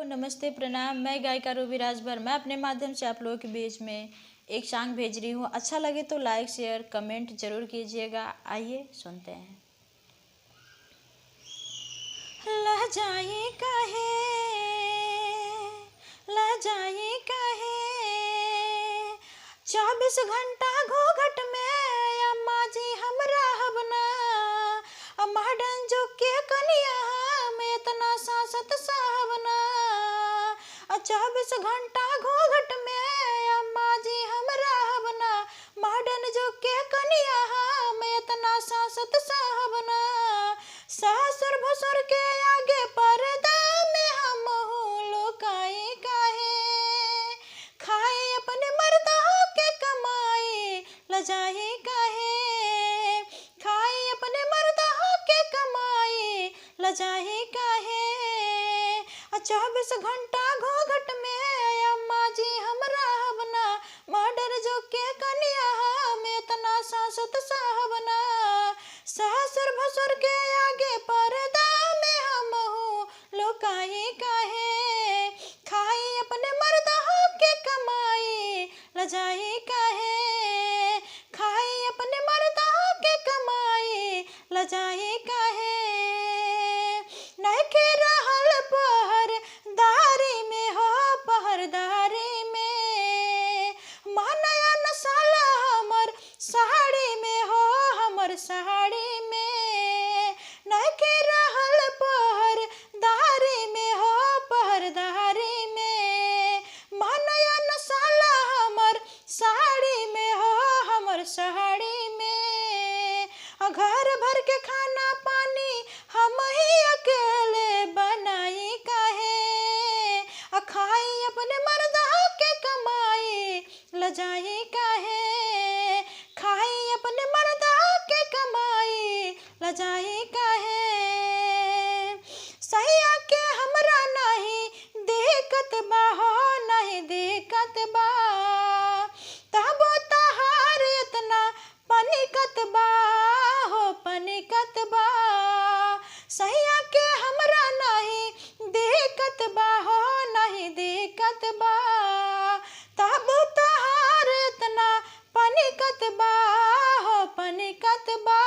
नमस्ते, प्रणाम। मैं गायिका रूबी राजभर। मैं अपने माध्यम से आप लोगों के बीच में एक सॉन्ग भेज रही हूँ। अच्छा लगे तो लाइक शेयर कमेंट जरूर कीजिएगा। आइए सुनते हैं। लहजाए काहे, लहजाए काहे, 24 घंटा घूंघट में अम्मा जी हमरा हबना, मॉडर्न जुग के कनिया हम इतना सासत साहबना। 24 घंटा घूंघट में अम्मा जी हमरा हबना, मॉडर्न जुग के कनिया हम इतना सासत साहबना। सासुर भसुर के आगे पर्दा में हम लुकाए काहे, खाए अपने मर्दा के कमाए लजाए काहे, खाए अपने मर्दा के कमाए लजाए काहे। 24 घंटा घूंघट में अम्मा जी हमरा हबना, मॉडर्न जुग के कनिया हम इतना सासत साहबना। सासुर भसुर के आगे पर्दा में हम लुकाए काहे, खाए अपने मर्दा के कमाए लजाए काहे, खाए अपने मर्दा के कमाए लजाए काहे। नहीं के रहल पहरदारी में हो, पहरदारी में मानया नसाला हमर साड़ी में हो, हमर साड़ी में। नहीं के रहल पहरदारी में हो, पहरदारी में मानया नसाला हमर साड़ी में हो, हमर साड़ी में। घर भर के खाना पानी हम ही अकेले बनाई काहे, खाई अपने मर्दा के कमाई लजाई काहे, खाई अपने मर्दा के कमाई लजाई काहे। सैया के हमरा नहीं दिक्कत बा हो, नहीं दिक्कत बा, तबो तहार इतना पनिकत बा हो, पनिकत बा। सैया के हमरा नहीं दिक्कत बा हो, नहीं दिक्कत बा, तब तहार इतना पनिकत बा हो, पनिकत बा।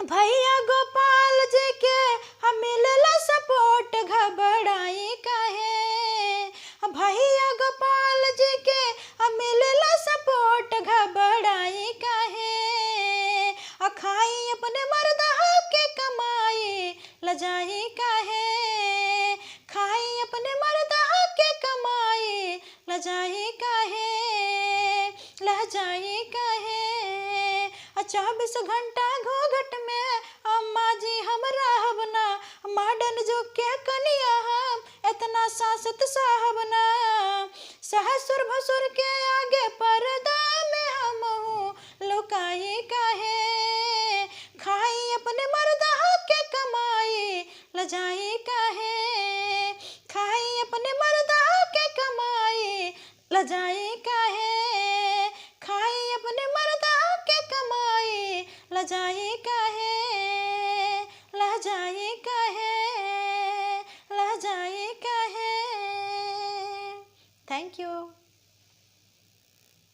भैया गोपाल जी के हम मिलला सपोर्ट घबराई काहे, भैया गोपाल जी के हम मिलला सपोर्ट घबराई काहे। खाई अपने मर्दा के कमाई लजाई काहे, खाई अपने मर्दा के कमाई लजाई काहे, लहजाई काहे। 24 घंटा घूंघट में अम्मा जी हमरा हबना, मॉडर्न जुग के कनिया हम इतना सासत साहबना। ससुर भसुर के आगे पर्दा में हम लुकाए काहे, खाई अपने मर्दा के कमाई लजाए काहे, खाई अपने मर्दा के कमाई लजाए काहे, खाई अपने मर्दा के कमाई लजाए काहे, लजाए काहे, लजाए काहे। Thank you.